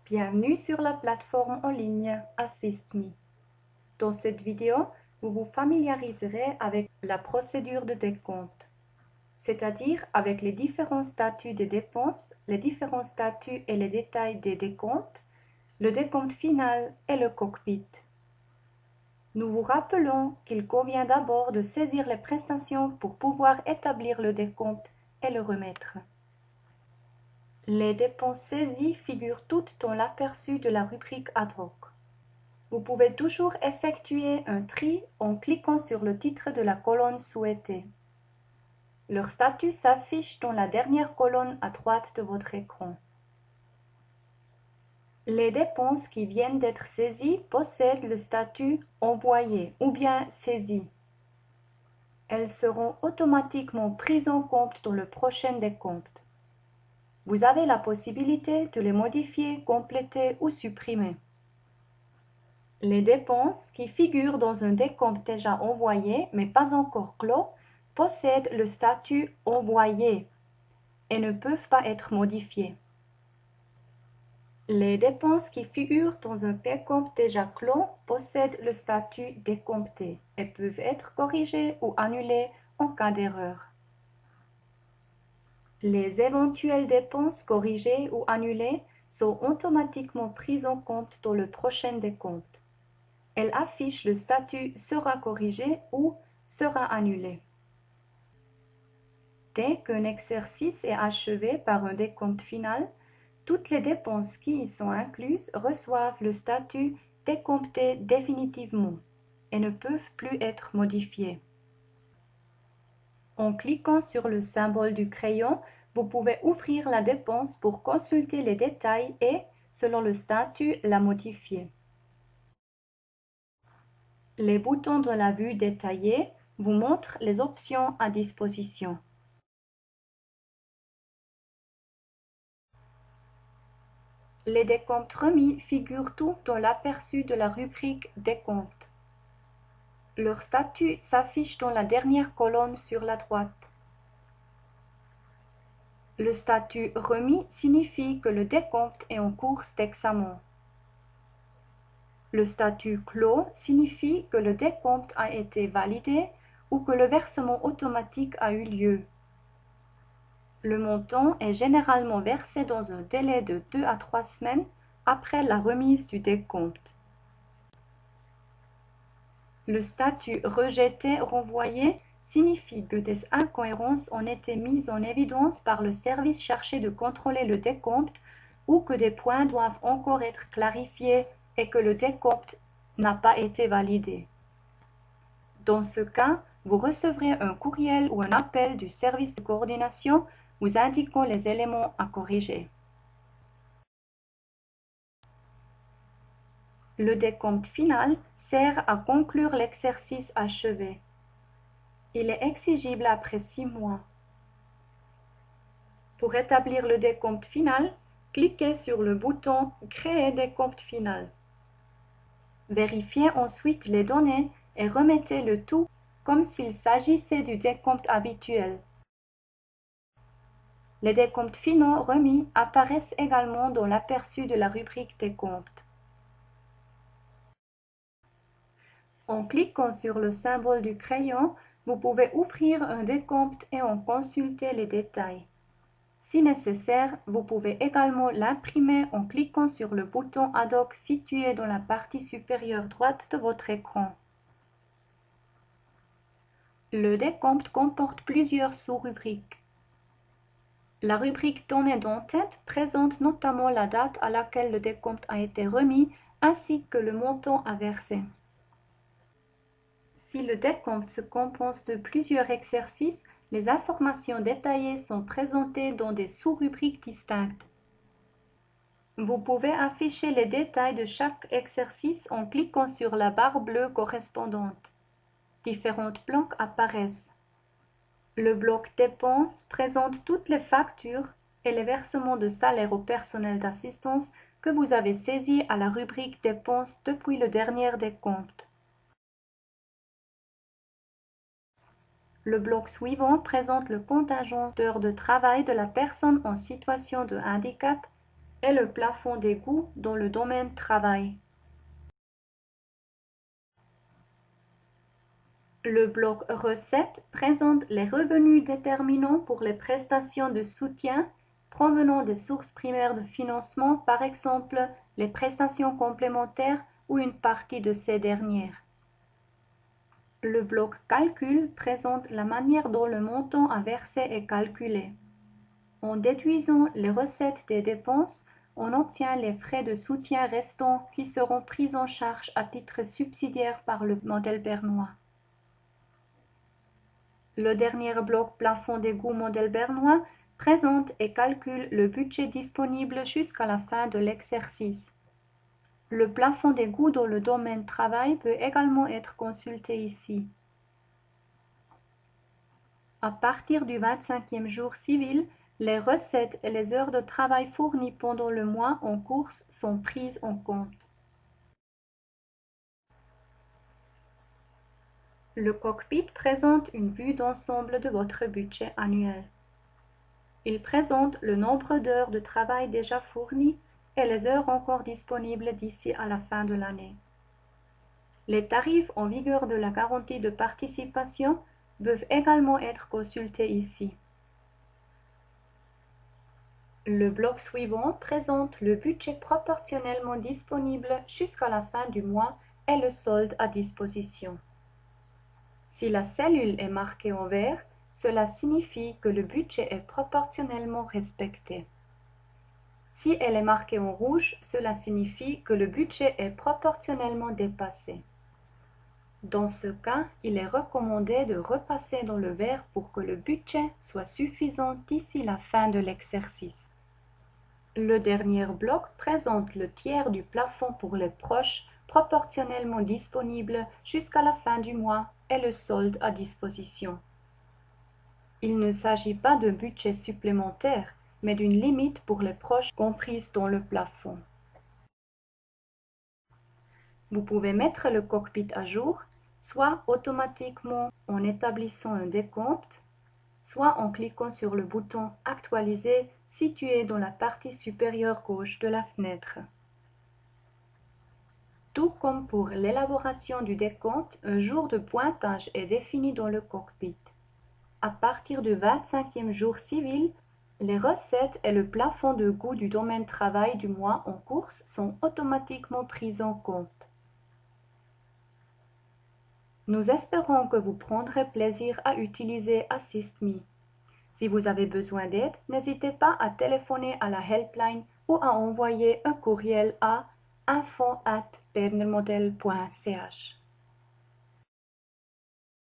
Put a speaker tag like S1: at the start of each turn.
S1: Bienvenue sur la plateforme en ligne AssistMe. Dans cette vidéo, vous vous familiariserez avec la procédure de décompte, c'est-à-dire avec les différents statuts des dépenses, les différents statuts et les détails des décomptes, le décompte final et le cockpit. Nous vous rappelons qu'il convient d'abord de saisir les prestations pour pouvoir établir le décompte et le remettre. Les dépenses saisies figurent toutes dans l'aperçu de la rubrique ad hoc. Vous pouvez toujours effectuer un tri en cliquant sur le titre de la colonne souhaitée. Leur statut s'affiche dans la dernière colonne à droite de votre écran. Les dépenses qui viennent d'être saisies possèdent le statut « Envoyé » ou bien « Saisi ». Elles seront automatiquement prises en compte dans le prochain décompte. Vous avez la possibilité de les modifier, compléter ou supprimer. Les dépenses qui figurent dans un décompte déjà envoyé mais pas encore clos possèdent le statut « Envoyé » et ne peuvent pas être modifiées. Les dépenses qui figurent dans un décompte déjà clos possèdent le statut « Décompté » et peuvent être corrigées ou annulées en cas d'erreur. Les éventuelles dépenses corrigées ou annulées sont automatiquement prises en compte dans le prochain décompte. Elles affichent le statut « Sera corrigé » ou « Sera annulé ». Dès qu'un exercice est achevé par un décompte final, toutes les dépenses qui y sont incluses reçoivent le statut « Décompté définitivement » et ne peuvent plus être modifiées. En cliquant sur le symbole du crayon, vous pouvez ouvrir la dépense pour consulter les détails et, selon le statut, la modifier. Les boutons de la vue détaillée vous montrent les options à disposition. Les décomptes remis figurent tous dans l'aperçu de la rubrique Décompte. Leur statut s'affiche dans la dernière colonne sur la droite. Le statut remis signifie que le décompte est en cours d'examen. Le statut clos signifie que le décompte a été validé ou que le versement automatique a eu lieu. Le montant est généralement versé dans un délai de 2 à 3 semaines après la remise du décompte. Le statut rejeté renvoyé signifie que des incohérences ont été mises en évidence par le service chargé de contrôler le décompte ou que des points doivent encore être clarifiés et que le décompte n'a pas été validé. Dans ce cas, vous recevrez un courriel ou un appel du service de coordination vous indiquant les éléments à corriger. Le décompte final sert à conclure l'exercice achevé. Il est exigible après 6 mois. Pour établir le décompte final, cliquez sur le bouton « Créer décompte final ». Vérifiez ensuite les données et remettez le tout comme s'il s'agissait du décompte habituel. Les décomptes finaux remis apparaissent également dans l'aperçu de la rubrique Décompte. En cliquant sur le symbole du crayon, vous pouvez ouvrir un décompte et en consulter les détails. Si nécessaire, vous pouvez également l'imprimer en cliquant sur le bouton ad hoc situé dans la partie supérieure droite de votre écran. Le décompte comporte plusieurs sous-rubriques. La rubrique Données d'en-tête présente notamment la date à laquelle le décompte a été remis ainsi que le montant à verser. Si le décompte se compose de plusieurs exercices, les informations détaillées sont présentées dans des sous-rubriques distinctes. Vous pouvez afficher les détails de chaque exercice en cliquant sur la barre bleue correspondante. Différents blocs apparaissent. Le bloc dépenses présente toutes les factures et les versements de salaire au personnel d'assistance que vous avez saisis à la rubrique dépenses depuis le dernier décompte. Le bloc suivant présente le contingent d'heures de travail de la personne en situation de handicap et le plafond d'égout dans le domaine travail. Le bloc recettes présente les revenus déterminants pour les prestations de soutien provenant des sources primaires de financement, par exemple les prestations complémentaires ou une partie de ces dernières. Le bloc calcul présente la manière dont le montant à verser est calculé. En déduisant les recettes des dépenses, on obtient les frais de soutien restants qui seront pris en charge à titre subsidiaire par le modèle bernois. Le dernier bloc plafond d'égout modèle bernois présente et calcule le budget disponible jusqu'à la fin de l'exercice. Le plafond d'égout dans le domaine travail peut également être consulté ici. À partir du 25e jour civil, les recettes et les heures de travail fournies pendant le mois en cours sont prises en compte. Le cockpit présente une vue d'ensemble de votre budget annuel. Il présente le nombre d'heures de travail déjà fournies et les heures encore disponibles d'ici à la fin de l'année. Les tarifs en vigueur de la garantie de participation peuvent également être consultés ici. Le bloc suivant présente le budget proportionnellement disponible jusqu'à la fin du mois et le solde à disposition. Si la cellule est marquée en vert, cela signifie que le budget est proportionnellement respecté. Si elle est marquée en rouge, cela signifie que le budget est proportionnellement dépassé. Dans ce cas, il est recommandé de repasser dans le vert pour que le budget soit suffisant d'ici la fin de l'exercice. Le dernier bloc présente le tiers du plafond pour les proches proportionnellement disponible jusqu'à la fin du mois et le solde à disposition. Il ne s'agit pas de budget supplémentaire, mais d'une limite pour les proches comprise dans le plafond. Vous pouvez mettre le cockpit à jour, soit automatiquement en établissant un décompte, soit en cliquant sur le bouton « Actualiser » situé dans la partie supérieure gauche de la fenêtre. Tout comme pour l'élaboration du décompte, un jour de pointage est défini dans le cockpit. À partir du 25e jour civil, les recettes et le plafond de coût du domaine travail du mois en cours sont automatiquement pris en compte. Nous espérons que vous prendrez plaisir à utiliser AssistMe. Si vous avez besoin d'aide, n'hésitez pas à téléphoner à la helpline ou à envoyer un courriel à info@bernermodel.ch.